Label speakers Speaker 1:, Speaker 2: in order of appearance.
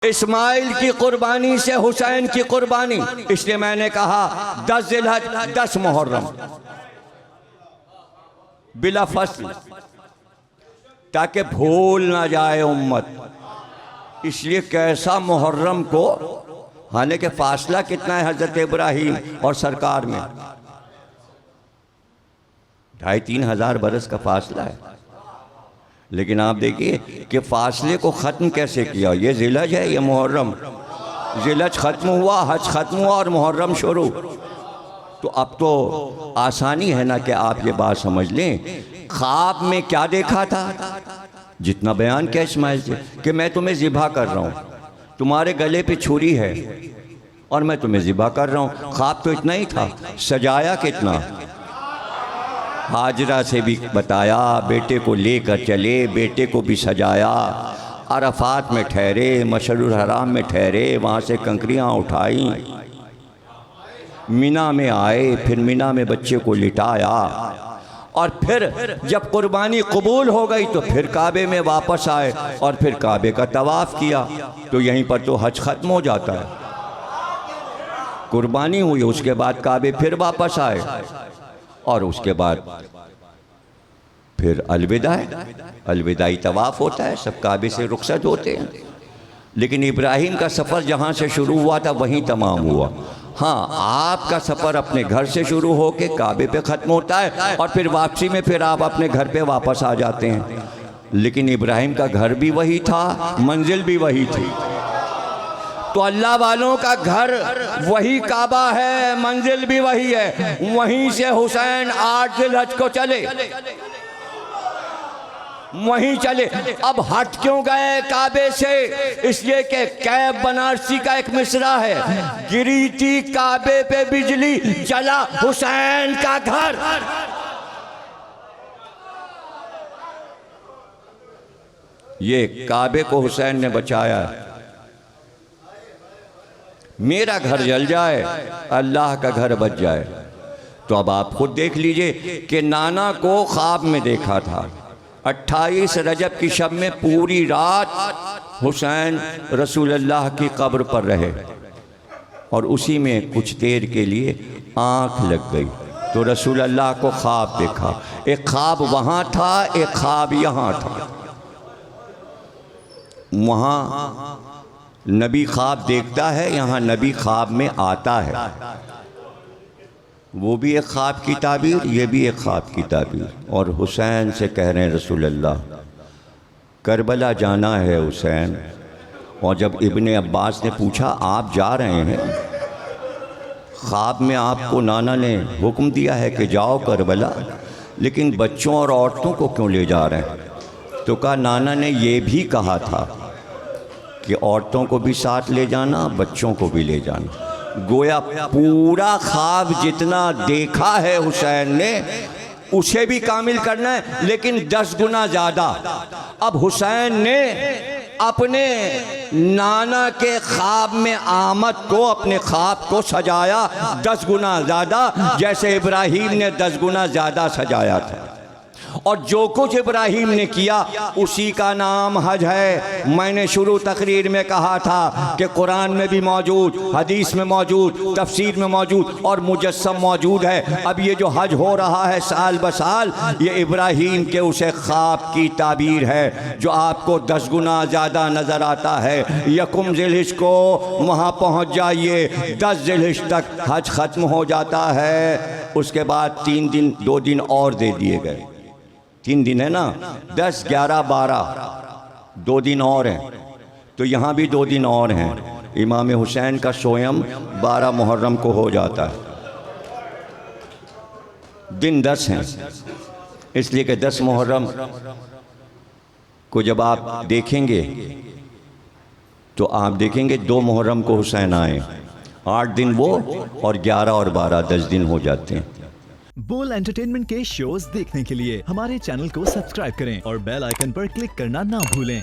Speaker 1: इस्माइल की कुर्बानी से हुसैन की कुर्बानी, इसलिए मैंने कहा 10 ज़िलहज 10 मुहर्रम बिला फसल, ताकि भूल ना जाए उम्मत। इसलिए कैसा मुहर्रम को, हालांकि फासला कितना है हजरत इब्राहीम और सरकार में, 2,500-3 हज़ार बरस का फासला है। लेकिन आप देखिए कि फासले को ख़त्म कैसे किया। ये ज़िलहज है, ये मुहर्रम। ज़िलहज ख़त्म हुआ, हज ख़त्म हुआ और मुहर्रम शुरू। तो अब तो आसानी है ना कि आप ये बात समझ लें। ख्वाब में क्या देखा था, जितना बयान किया इस्माइल से कि मैं तुम्हें ज़िबा कर रहा हूँ, तुम्हारे गले पे छुरी है और मैं तुम्हें ज़िबा कर रहा हूँ। ख्वाब तो इतना ही था, सजाया कितना। हाजरा से भी बताया, बेटे को लेकर चले, बेटे को भी सजाया, अरफात में ठहरे, मशअरुल हराम में ठहरे, वहाँ से कंकरियाँ उठाई, मिना में आए, फिर मिना में बच्चे को लिटाया और फिर जब कुर्बानी कबूल हो गई तो फिर काबे में वापस आए और फिर काबे का तवाफ़ किया। तो यहीं पर तो हज ख़त्म हो जाता है। कुर्बानी हुई, उसके बाद काबे फिर वापस आए और उसके बाद फिर अलविदाई तवाफ़ होता है, सब काबे से रुखसत होते हैं। लेकिन इब्राहीम का सफ़र जहाँ से शुरू हुआ था वहीं तमाम हुआ। हाँ, आपका सफ़र अपने घर से शुरू हो के काबे पे ख़त्म होता है और फिर वापसी में फिर आप अपने घर पे वापस आ जाते हैं। लेकिन इब्राहीम का घर भी वही था, मंजिल भी वही थी। तो अल्लाह वालों का घर वही काबा है, मंजिल भी वही है। वहीं से हुसैन 8 ज़िलहज को चले, वहीं चले। अब हट क्यों गए काबे से? इसलिए कि कैब बनारसी का एक मिसरा है, गिरी थी काबे पे बिजली, चला हुसैन का घर। ये काबे को हुसैन ने बचाया। मेरा घर जल जाए, अल्लाह का घर बच जाए। तो अब आप खुद देख लीजिए कि नाना को ख्वाब में देखा था। 28 रजब की शब में पूरी रात हुसैन रसूलुल्लाह की कब्र पर रहे और उसी में कुछ देर के लिए आँख लग गई तो रसूलुल्लाह को ख्वाब देखा। एक ख्वाब वहाँ था, एक ख्वाब यहाँ था। वहाँ नबी ख्वाब देखता है, यहाँ नबी ख्वाब में आता है। वो भी एक ख्वाब की ताबीर, ये भी एक ख्वाब की ताबीर। और हुसैन से कह रहे हैं रसूलुल्लाह, करबला जाना है हुसैन। और जब इब्ने अब्बास ने पूछा आप जा रहे हैं, ख्वाब में आपको नाना ने हुक्म दिया है कि जाओ करबला, लेकिन बच्चों और औरतों को क्यों ले जा रहे हैं? तो कहा नाना ने ये भी कहा था कि औरतों को भी साथ ले जाना, बच्चों को भी ले जाना। गोया पूरा ख्वाब जितना देखा है हुसैन ने उसे भी कामिल करना है, लेकिन 10 गुना ज़्यादा। अब हुसैन ने अपने नाना के ख्वाब में आमद को, अपने ख्वाब को सजाया 10 गुना ज़्यादा, जैसे इब्राहीम ने 10 गुना ज़्यादा सजाया था। और जो कुछ इब्राहीम ने किया उसी का नाम हज है। मैंने शुरू तकरीर में कहा था कि कुरान में भी मौजूद, हदीस में मौजूद, तफसीर में मौजूद और मुजस्सम मौजूद है। अब ये जो हज हो रहा है साल ब साल, ये इब्राहीम के उसे ख्वाब की ताबीर है जो आपको 10 गुना ज़्यादा नज़र आता है। यकुम ज़िलहिज को वहाँ पहुँच जाइए, 10 ज़िलहिज तक हज ख़त्म हो जाता है। उसके बाद 3 दिन 2 दिन और दे दिए गए। 3 दिन है ना, 10, 11, 12, 2 दिन और हैं। तो यहाँ भी 2 दिन और हैं। इमाम हुसैन का सोयम 12 मुहर्रम को हो जाता है। दिन 10 हैं, इसलिए कि 10 मुहर्रम को जब आप देखेंगे तो आप देखेंगे 2 मुहर्रम को हुसैन आए, 8 दिन वो और 11 और 12 10 दिन हो जाते हैं।
Speaker 2: बोल एंटरटेनमेंट के शोज देखने के लिए हमारे चैनल को सब्सक्राइब करें और बेल आइकन पर क्लिक करना ना भूलें।